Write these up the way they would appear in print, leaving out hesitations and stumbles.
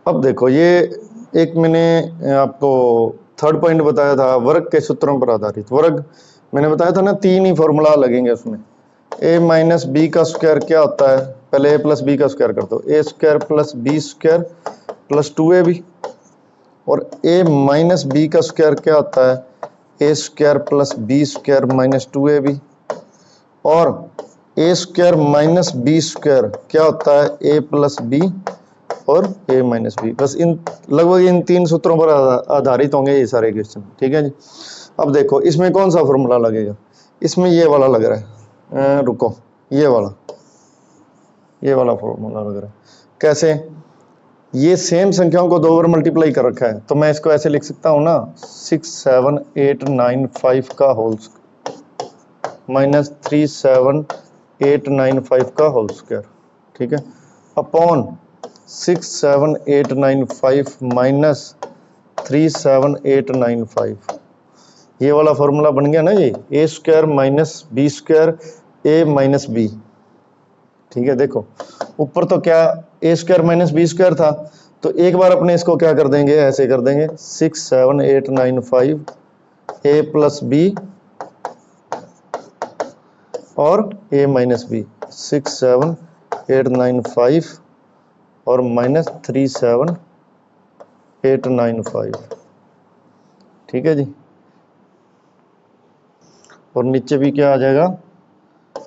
अब देखो ये एक मैंने आपको थर्ड पॉइंट बताया था वर्ग के सूत्रों पर आधारित। वर्ग मैंने बताया था ना, तीन ही फॉर्मूला लगेंगे उसमें। ए माइनस बी का स्क्वायर क्या होता है, पहले ए प्लस बी का स्क्वायर कर दो, a square plus B square plus 2ab। और ए माइनस बी का स्क्वायर क्या होता है, a square plus B square minus 2ab। और a square minus B square क्या होता है, ए प्लस बी और ए माइनस बी। बस इन लगभग इन तीन सूत्रों पर आधारित होंगे ये सारे क्वेश्चन, ठीक है जी। अब देखो इसमें कौन सा फॉर्मूला लगेगा, इसमें ये वाला लग रहा है, रुको ये वाला फॉर्मूला लग रहा है। कैसे, ये सेम संख्याओं को 2 बार मल्टीप्लाई कर रखा है, तो मैं इसको ऐसे लिख सकता हूँ ना, 6 7 8 9 5 का होल माइनस 3 7 8 9 5 का होल स्क्वायर, ठीक है, अपॉन 6 7 8 9 5 माइनस 3 7 8 9 5। ये वाला फॉर्मूला बन गया ना ये, ए स्क्वायर माइनस बी स्क्वायर ए माइनस बी, ठीक है। देखो ऊपर तो क्या ए स्क्वायर माइनस बी स्क्वायर था, तो एक बार अपने इसको क्या कर देंगे, ऐसे कर देंगे 6 7 8 9 5 ए प्लस बी और ए माइनस बी, 6 7 8 9 5 और माइनस 3 7 8 9 5, ठीक है जी। और नीचे भी क्या आ जाएगा,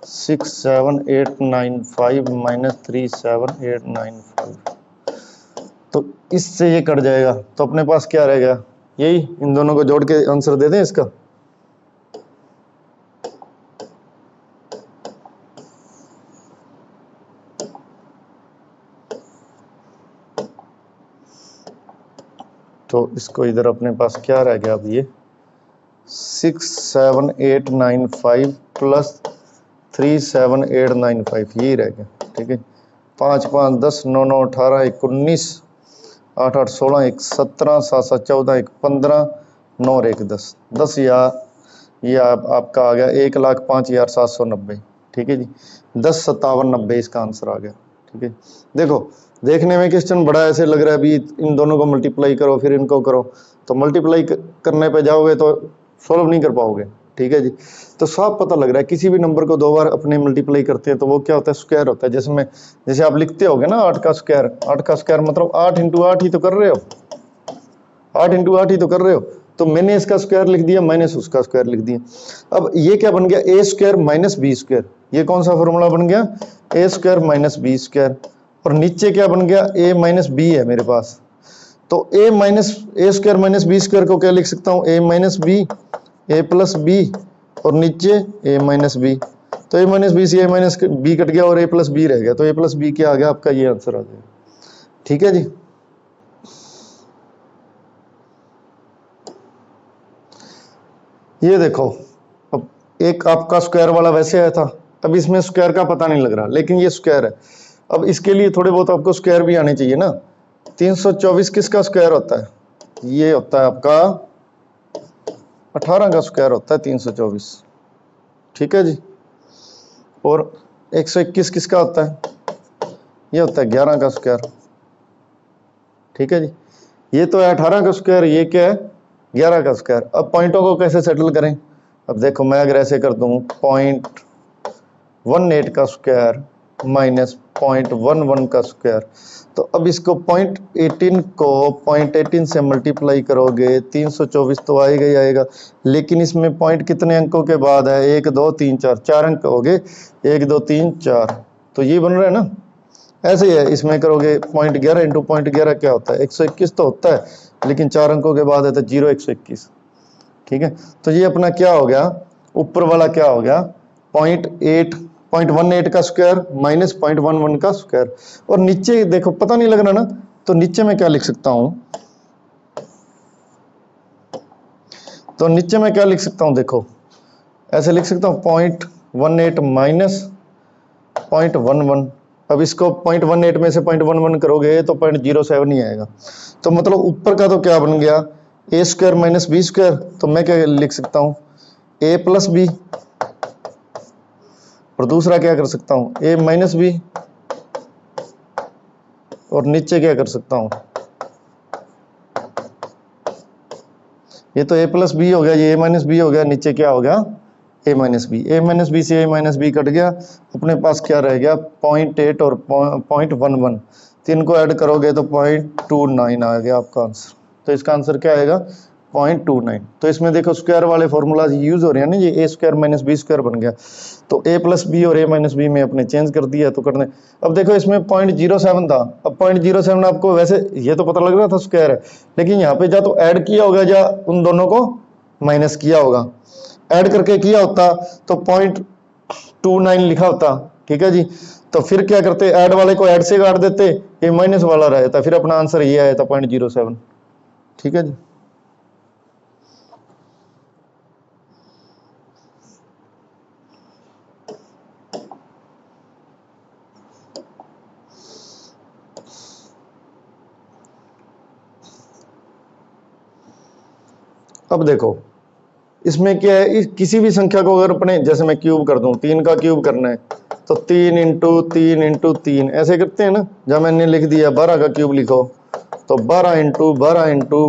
6 7 8 9 5 माइनस 3 7 8 9 5। तो इससे ये कट जाएगा, तो अपने पास क्या रहेगा, यही इन दोनों को जोड़ के आंसर दे दें इसका। तो इसको इधर अपने पास क्या रह गया, अब ये 6 7 8 9 5 प्लस 3 7 8 9 5 यही रह गया, ठीक है। 5 5 10 9 9 18 1 19 8 8 16 1 17 7 7 14 1 15 9 और 1 10 10 या ये आपका आ गया 1,05,790, ठीक है जी। 10 57 90 इसका आंसर आ गया, ठीक है। देखो देखने में क्वेश्चन बड़ा ऐसे लग रहा है, अभी इन दोनों को मल्टीप्लाई करो फिर इनको करो, तो मल्टीप्लाई करने पे जाओगे तो सॉल्व नहीं कर पाओगे, ठीक है जी। तो साफ पता लग रहा है किसी भी नंबर को 2 बार अपने मल्टीप्लाई करते हैं तो वो क्या होता है, स्क्वायर होता है। जैसे आप लिखते होगे ना 8 का स्क्वायर, 8 का स्क्वायर मतलब 8 इंटू 8 ही तो कर रहे हो, 8 इंटू 8 ही तो कर रहे हो। तो मैंने इसका स्क्वायर लिख दिया, मैंने उसका स्क्वायर लिख दिया। अब ये क्या बन गया, ए स्क्वायर माइनस बी स्क्वायर। ये कौन सा फॉर्मूला बन गया, ए स्क्वायर माइनस बी स्क्वायर। और नीचे क्या बन गया, ए माइनस बी है मेरे पास, तो ए स्क्वायर माइनस बी स्क्वायर को क्या लिख सकता हूँ, a minus b A plus B और नीचे ए माइनस बी। तो ए माइनस बी से ए माइनस बी कट गया और ए प्लस बी रह गया, तो ए प्लस बी क्या आ गया आपका, ये आंसर आ जाएगा, ठीक है जी। ये देखो अब एक आपका स्क्वायर वाला वैसे आया था, अब इसमें स्क्वायर का पता नहीं लग रहा, लेकिन ये स्क्वायर है। अब इसके लिए थोड़े बहुत आपको स्क्वायर भी आने चाहिए ना। 324 किसका स्क्वायर होता है, ये होता है आपका 18 का स्क्वायर होता है 324, ठीक है जी। और 121 किसका होता है, ये होता है 11 का स्क्वायर, ठीक है जी। ये तो है 18 का स्क्वायर, ये क्या है 11 का स्क्वायर। अब पॉइंटों को कैसे सेटल करें, अब देखो मैं अगर ऐसे कर दूं 0.18 का स्क्वायर माइनस 0.11 का स्क्वायर, तो अब इसको 0.18 को 0.18 से मल्टीप्लाई करोगे 324 तो आएगा ही आएगा, लेकिन इसमें पॉइंट कितने अंकों के बाद है, 1 2 3 4, 4 अंक हो गए, 1 2 3 4, तो ये बन रहा है ना। ऐसे ही है, इसमें करोगे 0.11 इंटू 0.11 क्या होता है, 121 तो होता है, लेकिन 4 अंकों के बाद है तो 0 121, ठीक है। तो ये अपना क्या हो गया, ऊपर वाला क्या हो गया 0.18 का स्क्वायर माइनस 0.11 का स्क्वायर। और नीचे देखो पता नहीं लग रहा ना, तो नीचे में क्या लिख सकता हूं, तो नीचे में क्या लिख सकता हूं, देखो ऐसे लिख सकता हूं 0.18 माइनस 0.11। अब इसको 0.18 में से 0.11 करोगे तो 0.07 ही आएगा। तो मतलब ऊपर का तो क्या बन गया, ए स्क्वायर माइनस बी स्क्वायर, तो मैं क्या लिख सकता हूं, ए प्लस बी। और दूसरा क्या कर सकता हूं, ए माइनस बी। और नीचे क्या कर सकता हूं, ये तो a प्लस बी हो गया, ये a माइनस बी हो गया, नीचे क्या हो गया a minus B, a minus B से a माइनस बी कट गया, अपने पास क्या रह गया 0.8 और 0.11, तो इनको ऐड करोगे तो 0.29 आ गया आपका आंसर। तो इसका आंसर क्या आएगा 0.29। तो इसमें देखो स्क्वायर वाले फॉर्मूला यूज हो रहे हैं ना, ये a square minus B square बन गया, तो a प्लस बी और a माइनस बी में अपने चेंज कर दिया तो करने। अब देखो इसमें 0.07 था, अब 0.07 आपको वैसे ये तो पता लग रहा था स्क्वायर है, लेकिन यहाँ पे जा तो ऐड किया होगा या उन दोनों को माइनस किया होगा, ऐड करके किया होता तो 0.29 लिखा होता, ठीक है जी। तो फिर क्या करते, ऐड वाले को ऐड से काट देते, ये माइनस वाला रहता, फिर अपना आंसर ये आया था 0.07, ठीक है जी। अब देखो इसमें क्या है, किसी भी संख्या को अगर अपने जैसे मैं क्यूब कर दूं, 3 का क्यूब करना है तो 3 इंटू 3 इंटू 3 ऐसे करते हैं ना, जब मैंने लिख दिया 12 का क्यूब लिखो तो 12 इंटू 12 इंटू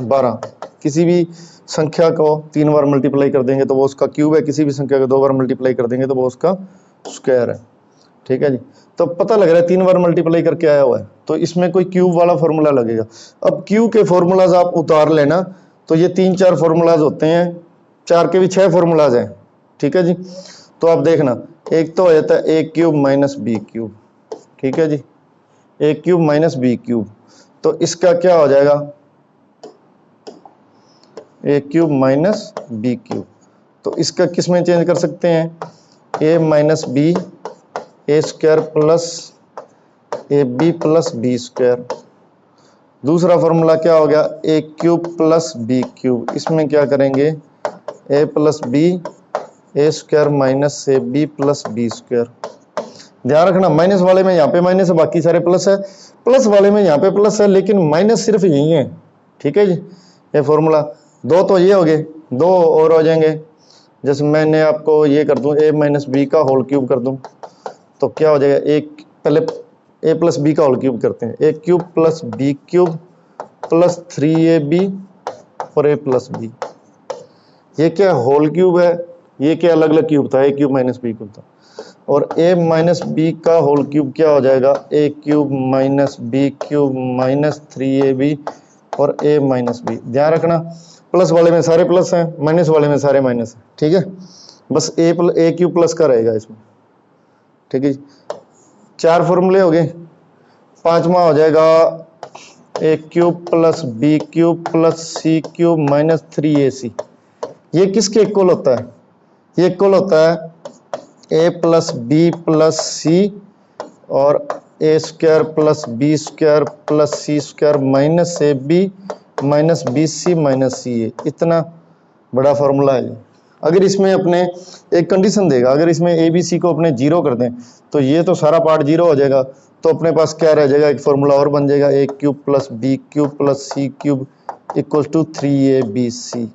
12, किसी भी संख्या को 3 बार मल्टीप्लाई कर देंगे तो वो उसका क्यूब है, किसी भी संख्या को 2 बार मल्टीप्लाई कर देंगे तो वो उसका स्क्वायर है, ठीक है जी। तो पता लग रहा है 3 बार मल्टीप्लाई करके आया हुआ है, तो इसमें कोई क्यूब वाला फॉर्मूला लगेगा। अब क्यू के फॉर्मूलाज आप उतार लेना, तो ये 3-4 फॉर्मूलाज होते हैं, 4 के भी 6 फॉर्मूलाज हैं, ठीक है जी। तो आप देखना, एक तो हो जाता है a cube minus b cube, ठीक है जी, a cube minus b cube, तो इसका क्या हो जाएगा a cube minus b cube, तो इसका किस में चेंज कर सकते हैं a minus b a square plus A B plus B square. दूसरा फॉर्मूला क्या हो गया a cube plus b cube, इसमें क्या करेंगे a plus b a square minus a B plus B square. ध्यान रखना माइनस वाले में यहाँ पे माइनस है, बाकी सारे प्लस है, प्लस वाले में यहाँ पे प्लस है, लेकिन माइनस सिर्फ यही है, ठीक है जी। ये फॉर्मूला दो तो ये हो गए, दो और हो जाएंगे, जैसे मैंने आपको ये कर दूं ए माइनस बी का होल क्यूब कर दूं तो क्या हो जाएगा, एक पहले ए प्लस बी का होल क्यूब करते हैं, a cube plus b cube plus 3ab और ए प्लस बी, ये क्या होल क्यूब है, ये क्या अलग अलग क्यूब था, a cube minus b cube था, और ए माइनस बी का होल क्यूब क्या हो जाएगा a cube minus b cube minus 3ab और ए माइनस बी। ध्यान रखना प्लस वाले में सारे प्लस हैं, माइनस वाले में सारे माइनस हैं, ठीक है, बस ए क्यूब प्लस का रहेगा इसमें, ठीक है। 4 फॉर्मूले हो गए, पांचवा हो जाएगा a cube plus b cube plus c cube minus 3ac, ये किसके इक्वल होता है, ये इक्वल होता है a plus b plus c और a square plus B square plus c square minus a b minus b c minus c a, इतना बड़ा फॉर्मूला है। अगर इसमें अपने एक कंडीशन देगा, अगर इसमें ए बी सी को अपने जीरो कर दें तो ये तो सारा पार्ट जीरो हो जाएगा, तो अपने पास क्या रह जाएगा, एक फॉर्मूला और बन जाएगा a cube plus b cube plus c cube equal to 3abc।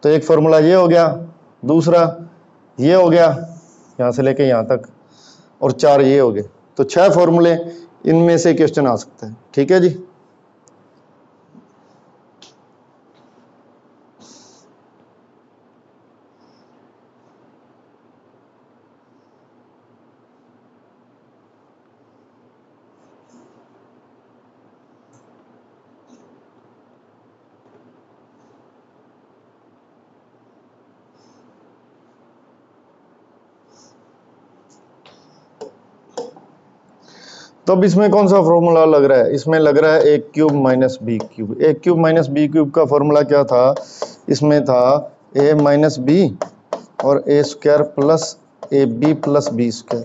तो एक फॉर्मूला ये हो गया, दूसरा ये हो गया यहाँ से लेके यहाँ तक, और 4 ये हो गए, तो 6 फॉर्मूले इनमें से क्वेश्चन आ सकता है, ठीक है जी। तो अब इसमें कौन सा फॉर्मूला लग रहा है, इसमें लग रहा है a cube minus b cube. A cube minus b cube का फॉर्मूला क्या था, इसमें था ए माइनस बी और a square plus A B plus B square,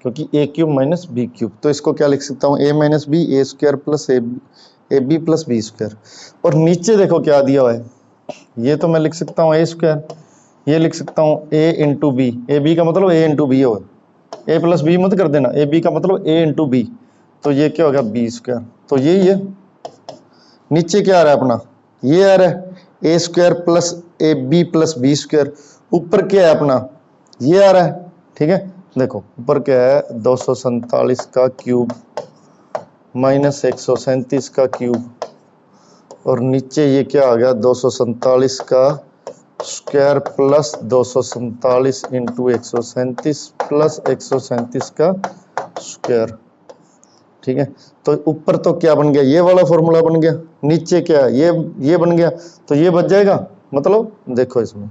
क्योंकि a cube minus b cube, तो इसको क्या लिख सकता हूँ a minus b a square plus A B plus B square. और नीचे देखो क्या दिया हुआ है, ये तो मैं लिख सकता हूँ ए स्क्वायर, ये लिख सकता हूँ ए इंटू बी, ए बी का मतलब ए इंटू बी हो, ए प्लस बी मत कर देना, ए बी का मतलब ए इंटू बी, तो ये क्या हो गया बी स्क्वायर, तो यही है। नीचे क्या आ रहा है अपना, ये आ रहा है a square plus A B plus B square, ऊपर क्या है अपना ये आ रहा है, ठीक है। देखो ऊपर क्या है 247 का क्यूब माइनस 137 का क्यूब और नीचे ये क्या आ गया 247 का स्क्वायर प्लस 247 इंटू 137 प्लस 137 का स्क्वायर। ठीक है, तो ऊपर तो क्या बन गया, ये वाला फॉर्मूला बन गया, नीचे क्या ये बन गया, तो ये बच जाएगा। मतलब देखो इसमें,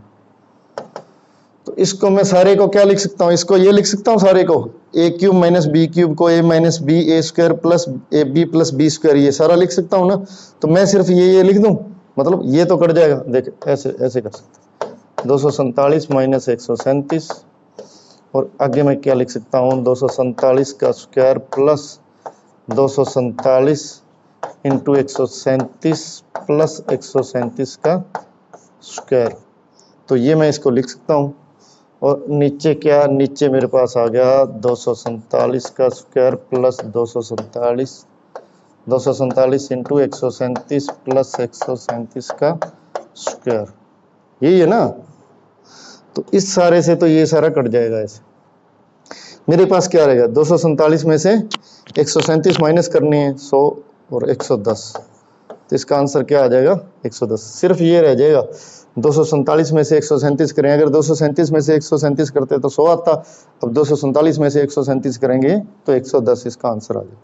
तो इसको मैं सारे को क्या लिख सकता हूँ, इसको ये लिख सकता हूँ सारे को, a cube minus b cube को a minus b a square plus A B plus B square, ये सारा लिख सकता हूँ ना। तो मैं सिर्फ ये लिख दूं, मतलब ये तो कट जाएगा। देख ऐसे ऐसे कर सकते, 247 माइनस 137, और आगे मैं क्या लिख सकता हूँ, 247 का स्क्वायर प्लस 247 इंटू 137 प्लस 137 का स्क्वायर। तो ये मैं इसको लिख सकता हूँ। और नीचे क्या, नीचे मेरे पास आ गया 247 का स्क्वायर प्लस 247 इंटू 137 प्लस 137 का स्क्वायर, यही है ना। तो इस सारे से तो ये सारा कट जाएगा ऐसे। मेरे पास क्या रहेगा, 247 में से 137 माइनस करनी है, 100 और 110, तो इसका आंसर क्या आ जाएगा 110। सिर्फ ये रह जाएगा, 247 में से 137 करें, अगर 237 में से 137 करते तो 100 आता, अब 247 में से 137 करेंगे तो 110 इसका आंसर आ जाएगा।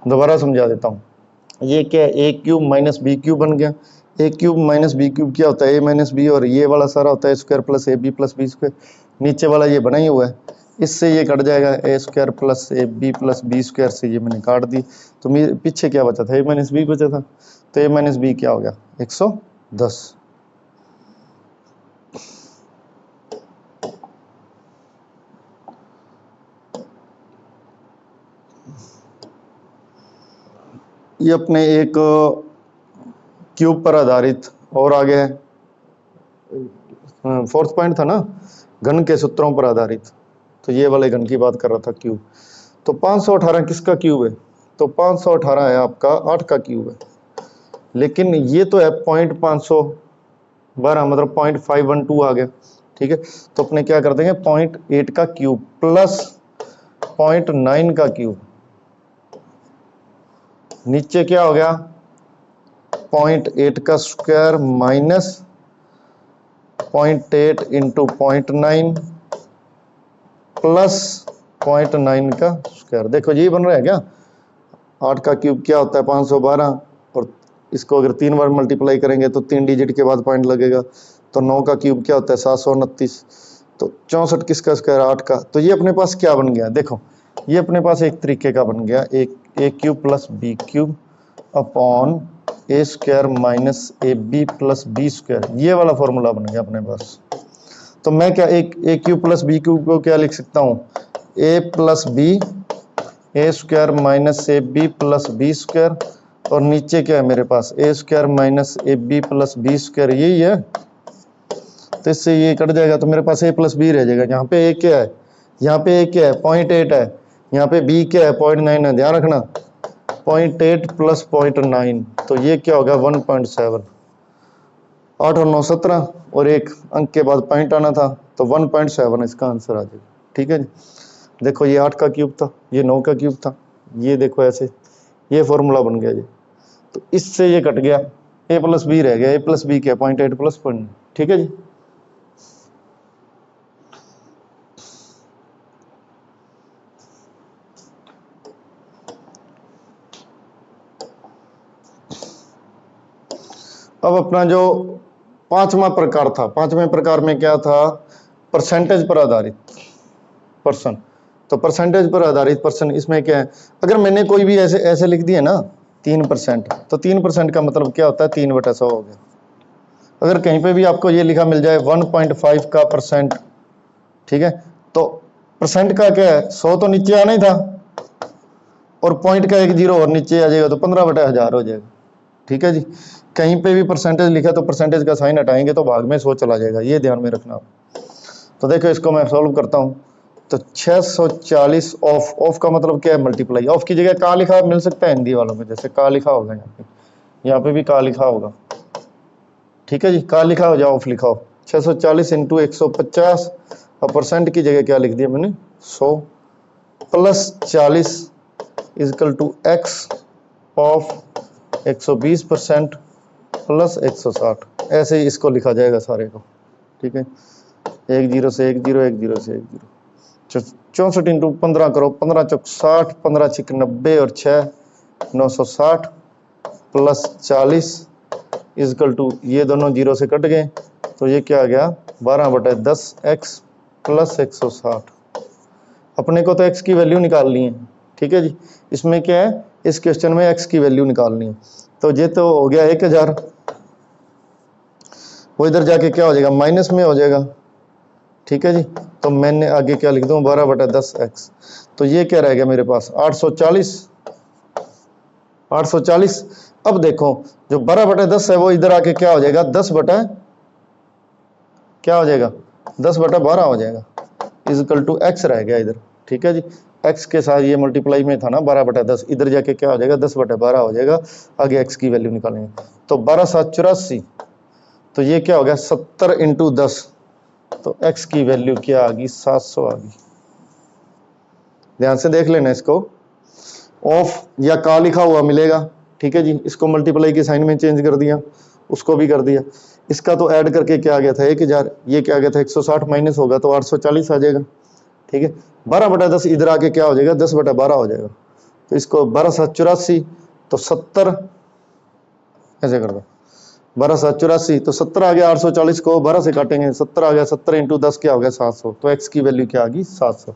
दोबारा समझा देता हूँ, ये क्या है, a cube minus b cube बन गया। A cube minus b cube क्या होता है, ए माइनस बी, और ये वाला सारा होता है square plus A B plus B square. नीचे वाला ये बना ही हुआ है, इससे ये कट जाएगा, a square plus A B plus B square से ये मैंने काट दी। तो मेरे पीछे क्या बचा था, ए माइनस बी बचा था, तो ए माइनस बी क्या हो गया 110। ये अपने एक क्यूब पर आधारित और आगे फोर्थ पॉइंट था ना, घन के सूत्रों पर आधारित, तो ये वाले घन की बात कर रहा था क्यूब। तो 518 किसका क्यूब है, तो 518 है आपका 8 का क्यूब है, लेकिन ये तो है 0.512 मतलब 0.512 आ गया। ठीक है, तो अपने क्या कर देंगे 0.8 का क्यूब प्लस 0.9 का क्यूब, नीचे क्या हो गया 0.8 का स्क्वायर माइनस 0.8 इंटू 0.9 प्लस 0.9 का स्क्वायर। देखो ये बन रहा है क्या, 8 का क्यूब क्या होता है 512, और इसको अगर 3 बार मल्टीप्लाई करेंगे तो 3 डिजिट के बाद पॉइंट लगेगा। तो 9 का क्यूब क्या होता है 729, तो 64 किसका स्क्वायर 8 का। तो ये अपने पास क्या बन गया, देखो ये अपने पास एक तरीके का बन गया, एक a cube plus b cube upon a square minus a B plus B square, ये वाला फॉर्मूला बन गया अपने पास। तो मैं क्या एक a cube plus b cube को क्या लिख सकता हूँ, a plus b a square minus a B plus B square, और नीचे क्या है मेरे पास a square minus a B plus B square, यही है। तो इससे ये कट जाएगा, तो मेरे पास ए प्लस बी रह जाएगा। यहाँ पे ए क्या है, यहाँ पे ए क्या है 0.8 है, यहाँ पे बी क्या है 0.9 है, ध्यान रखना 0.8 प्लस 0.9, तो ये क्या होगा 1.7। 8 और 9 17, और एक अंक के बाद पॉइंट आना था, तो 1.7 इसका आंसर आ जाएगा। ठीक है जी, देखो ये 8 का क्यूब था, ये 9 का क्यूब था, ये देखो ऐसे ये फॉर्मूला बन गया जी। तो इससे ये कट गया, ए प्लस बी रह गया, ए प्लस बी क्या 0.8 प्लस 0.9। ठीक है जी, अब अपना जो पांचवा प्रकार था, पांचवें प्रकार में क्या था, परसेंटेज पर आधारित पर्सन। तो परसेंटेज पर आधारित पर्सन, इसमें क्या है, अगर मैंने कोई भी ऐसे ऐसे लिख दिया ना 3%, तो 3% का मतलब क्या होता है 3/100 हो गया। अगर कहीं पे भी आपको ये लिखा मिल जाए 1.5 का परसेंट, ठीक है, तो परसेंट का क्या है 100 तो नीचे आना ही था, और पॉइंट का एक जीरो और नीचे आ जाएगा, तो 15/1000 हो जाएगा। ठीक है जी, कहीं पे भी परसेंटेज लिखा तो परसेंटेज का साइन हटाएंगे तो भाग में 100 चला जाएगा, ये ध्यान में रखना। तो देखो इसको मैं सॉल्व करता हूँ, तो 640 ऑफ, ऑफ का मतलब क्या है मल्टीप्लाई, ऑफ की जगह का लिखा मिल सकता है हिंदी वालों में, जैसे का लिखा होगा यहाँ पे भी का लिखा होगा। ठीक है जी, का लिखा हो या ऑफ लिखा हो, 640 इंटू 150, और परसेंट की जगह क्या लिख दिया मैंने 100, plus 40 equal to x of 120% plus 160। ऐसे ही इसको लिखा जाएगा सारे को, ठीक है। 1 0 से 1 0, 1 0 से 1 0, 64 इंटू 15 करो, 15 चौक 60, 15 छिक 90 और 6 960 प्लस 40 इजकल टू, ये दोनों जीरो से कट गए तो ये क्या आ गया 12/10 x प्लस 160। अपने को तो x की वैल्यू निकालनी है, ठीक है जी। इसमें क्या है, इस क्वेश्चन में x की वैल्यू निकालनी है, तो ये तो हो गया 1000, वो इधर जाके क्या हो जाएगा माइनस में हो जाएगा, ठीक है जी। तो मैंने आगे क्या लिख दूं 12/10 x, तो ये क्या रह गया मेरे पास 840। अब देखो जो 12/10 है वो इधर आके क्या हो जाएगा 10/12 हो जाएगा, इजकल टू x रह गया इधर, ठीक है जी। x के साथ ये मल्टीप्लाई में था ना 12/10, इधर जाके क्या हो जाएगा 10/12 हो जाएगा। आगे x की वैल्यू निकालेंगे तो 12 7 84, तो ये क्या हो गया 70 इंटू 10, तो x की वैल्यू क्या आ गई 700 आ गई। ध्यान से देख लेना इसको, ऑफ या का लिखा हुआ मिलेगा, ठीक है जी। इसको मल्टीप्लाई के साइन में चेंज कर दिया, उसको भी कर दिया, इसका तो ऐड करके क्या आ गया था 1000, ये क्या आ गया था 160 माइनस होगा तो 840 आ जाएगा, ठीक है। 12/10 इधर आके क्या हो जाएगा 10/12 हो जाएगा, तो इसको 12 7 84, तो 70 ऐसे कर दो 12 7 84, तो 70 आ गया, 840 को 12 से काटेंगे 70 आ गया, 70 इंटू 10 क्या हो गया 700, तो x की वैल्यू क्या आ गई 700।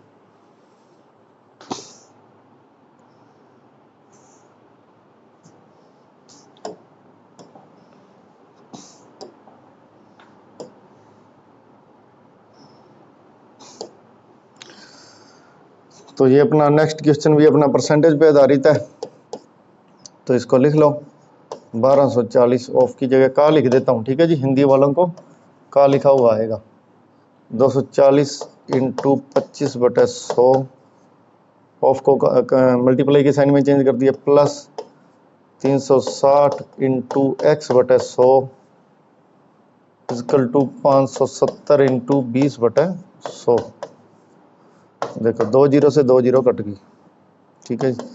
तो ये अपना नेक्स्ट क्वेश्चन भी अपना परसेंटेज पे आधारित है, तो इसको लिख लो 1240, ऑफ की जगह का लिख देता हूँ, ठीक है जी। हिंदी वालों को का लिखा हुआ आएगा 240 इंटू 25/100, ऑफ को मल्टीप्लाई के साइन में चेंज कर दिया, plus 360 into x/100 equal to 570 into 20/100। देखो 2 0 से 2 0 कट गई, ठीक है जी।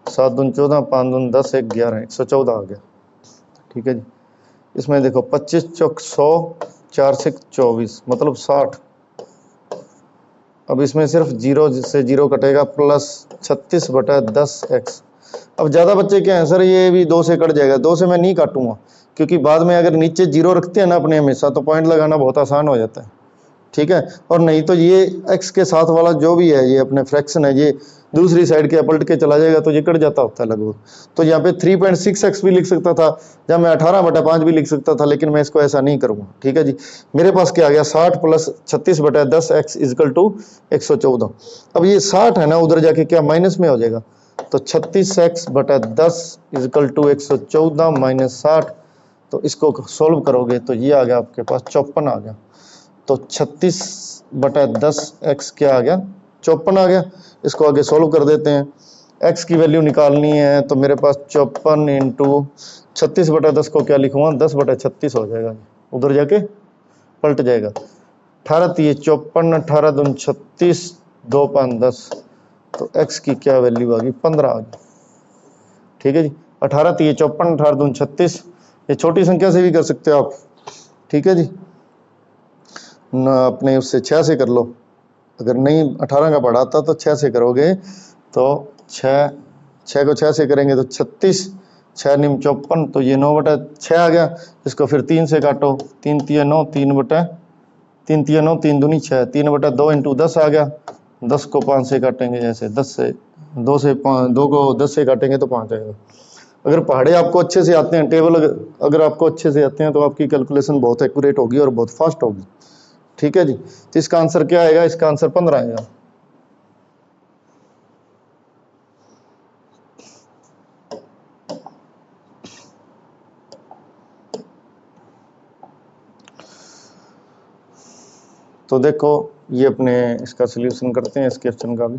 7 दून 14, 5 दून 10, 1 11, 114 आ गया, ठीक है जी। इसमें देखो 25 चौक 100, 4 से 24 मतलब 60। अब इसमें सिर्फ 0 से 0 कटेगा, प्लस 36/10 x। अब ज़्यादा बच्चे क्या है सर, ये भी 2 से कट जाएगा, 2 से मैं नहीं काटूंगा, क्योंकि बाद में अगर नीचे 0 रखते हैं ना अपने हमेशा, तो पॉइंट लगाना बहुत आसान हो जाता है, ठीक है। और नहीं तो ये x के साथ वाला जो भी है ये अपने फ्रैक्शन है, ये दूसरी साइड के पलट के चला जाएगा तो ये कट जाता होता है लगभग। तो यहाँ पे 3.6x भी लिख सकता था, या मैं 18/5 भी लिख सकता था, लेकिन मैं इसको ऐसा नहीं करूँगा, ठीक है जी। मेरे पास क्या आ गया 60 प्लस 36/10 x इजकल टू 114। अब ये 60 है ना, उधर जाके क्या माइनस में हो जाएगा, तो 36x/10 इजकल टू 114 माइनस 60। तो इसको सोल्व करोगे तो ये आ गया आपके पास 54 आ गया। तो 36/10 x क्या आ गया 54 आ गया। इसको आगे सोल्व कर देते हैं, x की वैल्यू निकालनी है, तो मेरे पास 54 इंटू 36/10 को क्या लिखूंगा 10/36 हो जाएगा, उधर जाके पलट जाएगा। 18 3 54, 18 दून 36, 2 5 10, तो x की क्या वैल्यू आ गई 15 आ गई, ठीक है जी। 18 3 54, 18 दून 36, ये छोटी संख्या से भी कर सकते हो आप, ठीक है जी। ना अपने उससे 6 से कर लो, अगर नहीं 18 का बढ़ाता तो 6 से करोगे, तो 6 को 6 से करेंगे तो 36, 6 निम 54, तो ये 9/6 आ गया। इसको फिर 3 से काटो, 3 3 9, 3 3 9, 3 दूनी 6, 3/2 इंटू 10 आ गया। 10 को 5 से काटेंगे, जैसे 10 से 2 से 5, 2 को 10 से काटेंगे तो 5 आएगा। अगर पहाड़े आपको अच्छे से आते हैं, टेबल अगर आपको अच्छे से आते हैं, तो आपकी कैलकुलेशन बहुत एक्यूरेट होगी और बहुत फास्ट होगी, ठीक है जी। तो इसका आंसर क्या आएगा, इसका आंसर 15 आएगा। तो देखो ये अपने इसका सॉल्यूशन करते हैं इस क्वेश्चन का भी।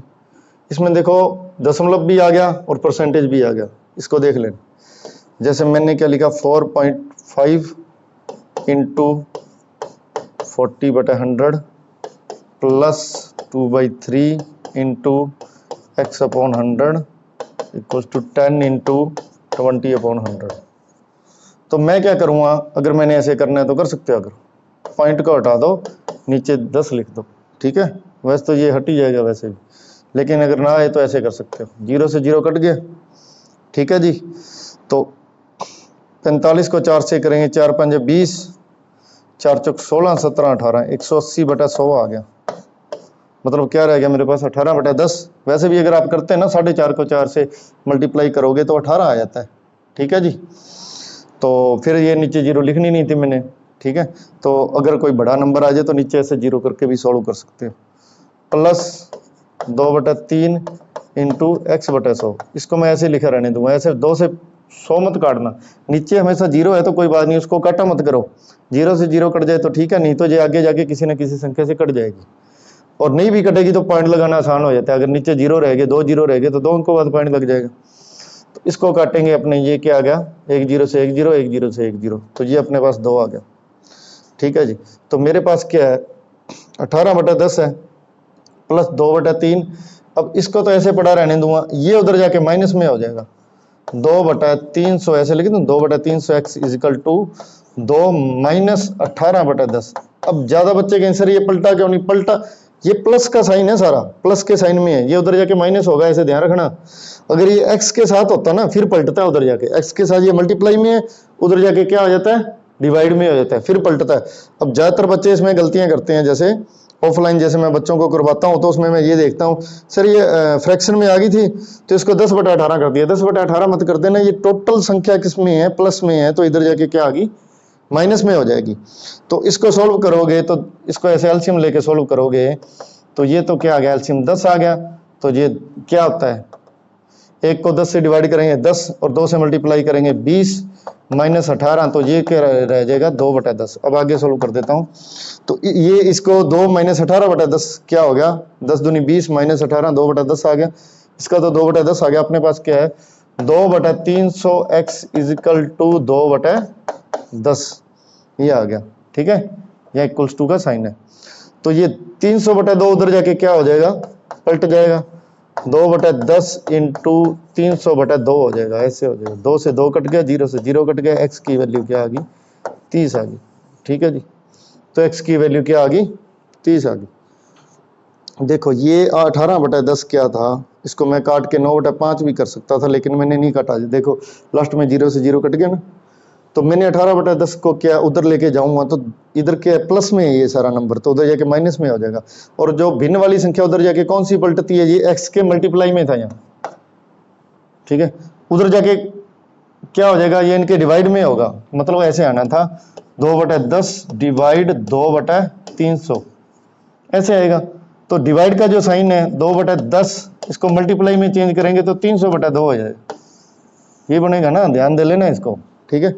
इसमें देखो दशमलव भी आ गया और परसेंटेज भी आ गया, इसको देख लें। जैसे मैंने क्या लिखा 4.5 into 40/100 plus 2/3 into x/100 equals to 10 into 20/100। तो मैं क्या करूँगा, अगर मैंने ऐसे करना है तो कर सकते हो, अगर पॉइंट को हटा दो नीचे 10 लिख दो, ठीक है। वैसे तो ये हट ही जाएगा वैसे भी, लेकिन अगर ना आए तो ऐसे कर सकते हो, 0 से 0 कट गया, ठीक है जी। तो 45 को 4 से करेंगे, 4 5 20, 4 चौक 16, 17 18, 180/100 आ गया। मतलब क्या रह गया मेरे पास, 18/10। वैसे भी अगर आप करते हैं ना 4.5 को 4 से मल्टीप्लाई करोगे तो 18 आ जाता है, ठीक है जी। तो फिर ये नीचे 0 लिखनी नहीं थी मैंने, ठीक है। तो अगर कोई बड़ा नंबर आ जाए तो नीचे ऐसे 0 करके भी सॉल्व कर सकते हो। प्लस 2/3 इंटू x/100, इसको मैं ऐसे लिखा रहने दूंगा, ऐसे 2 से 100 मत काटना, नीचे हमेशा 0 है तो कोई बात नहीं, उसको काटा मत करो। 0 से 0 कट जाए तो ठीक है, नहीं तो ये आगे जाके किसी न किसी संख्या से कट जाएगी, और नहीं भी कटेगी तो पॉइंट लगाना आसान हो जाता है। अगर नीचे 0 रह गए, 2 0 रह गए तो 2 अंकों बाद पॉइंट लग जाएगा। तो इसको काटेंगे अपने, ये क्या आ गया, 1 0 से 1 0, 1 0 से 1 0, तो ये अपने पास 2 आ गया, ठीक है जी। तो मेरे पास क्या है, 18/10 है प्लस 2/3। अब इसको तो ऐसे पड़ा रहने दूंगा, ये उधर जाके माइनस में हो जाएगा, 2/300 ऐसे लिख दूं, 2/300 x इजिकल टू 2 माइनस 18/10। अब ज्यादा बच्चे के आंसर ये पलटा क्यों नहीं पलटा, ये प्लस का साइन है, सारा प्लस के साइन में है, ये उधर जाके माइनस होगा, ऐसे ध्यान रखना। अगर ये x के साथ होता ना फिर पलटता है, उधर जाके x के साथ ये मल्टीप्लाई में है, उधर जाके क्या हो जाता है, डिवाइड में हो जाता है, फिर पलटता है। अब ज्यादातर बच्चे इसमें गलतियां करते हैं, जैसे ऑफलाइन जैसे मैं बच्चों को करवाता हूं तो उसमें मैं ये देखता हूं, सर ये फ्रैक्शन में आ गई थी तो इसको 10/18 कर दिया। 10/18 मत कर देना, ये टोटल संख्या किस में है, प्लस में है, तो इधर जाके क्या आ गई, माइनस में हो जाएगी। तो इसको सोल्व करोगे तो इसको ऐसे एलसीएम लेके सोल्व करोगे तो ये तो क्या आ गया, एलसीएम 10 आ गया। तो ये क्या होता है, 1 को 10 से डिवाइड करेंगे 10 और 2 से मल्टीप्लाई करेंगे 20 माइनस 18, तो ये क्या रह जाएगा, 2/10। अब आगे सोल्व कर देता हूँ, तो ये इसको 2 माइनस 18/10 क्या हो गया, 10 दूनी 20 माइनस 18, 2/10 आ गया। इसका तो 2/10 आ गया। अपने पास क्या है, 2/300 x इजिकल टू 2/10, ये आ गया, ठीक है, यह इक्वल्स टू का साइन है। तो ये 300/2 उधर जाके क्या हो जाएगा, पलट जाएगा, 2/10 इंटू 300/2 हो जाएगा, ऐसे हो जाएगा। 2 से 2 कट गया, 0 से 0 कट गया, x की वैल्यू क्या आ गई, 30 आ गई, ठीक है जी। तो x की वैल्यू क्या आ गई, 30 आ गई। देखो ये 18/10 क्या था, इसको मैं काट के 9/5 भी कर सकता था, लेकिन मैंने नहीं काटा। देखो लास्ट में 0 से 0 कट गया ना, तो मैंने 18/10 को क्या उधर लेके जाऊंगा तो इधर क्या प्लस में है ये सारा नंबर, तो उधर जाके माइनस में हो जाएगा। और जो भिन्न वाली संख्या उधर जाके कौन सी पलटती है, ये x के मल्टीप्लाई में था यहाँ, ठीक है, उधर जाके क्या हो जाएगा, ये इनके डिवाइड में होगा। मतलब ऐसे आना था, 2/10 डिवाइड 2/300 ऐसे आएगा। तो डिवाइड का जो साइन है 2/10, इसको मल्टीप्लाई में चेंज करेंगे तो 300/2 हो जाएगा, ये बनेगा ना, ध्यान दे लेना इसको, ठीक है।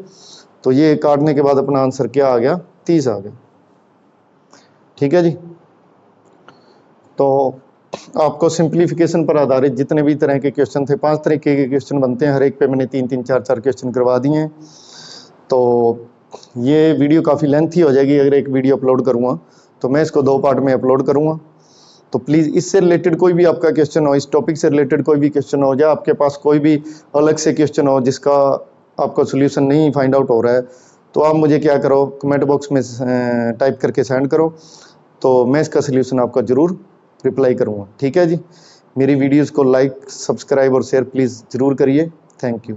तो ये काटने के बाद अपना आंसर क्या आ गया, 30 आ गया, ठीक है जी। तो आपको सिंप्लीफिकेशन पर आधारित जितने भी तरह के क्वेश्चन थे, 5 तरीके के क्वेश्चन बनते हैं, हर एक पे मैंने 3-3 4-4 क्वेश्चन करवा दिए हैं। तो ये वीडियो काफ़ी लेंथी हो जाएगी, अगर एक वीडियो अपलोड करूँगा तो मैं इसको 2 पार्ट में अपलोड करूँगा। तो प्लीज़ इससे रिलेटेड कोई भी आपका क्वेश्चन हो, इस टॉपिक से रिलेटेड कोई भी क्वेश्चन हो, या आपके पास कोई भी अलग से क्वेश्चन हो जिसका आपको सोल्यूशन नहीं फाइंड आउट हो रहा है, तो आप मुझे क्या करो, कमेंट बॉक्स में टाइप करके सेंड करो, तो मैं इसका सोल्यूशन आपका ज़रूर रिप्लाई करूँगा, ठीक है जी। मेरी वीडियोज़ को लाइक, सब्सक्राइब और शेयर प्लीज़ ज़रूर करिए। Thank you.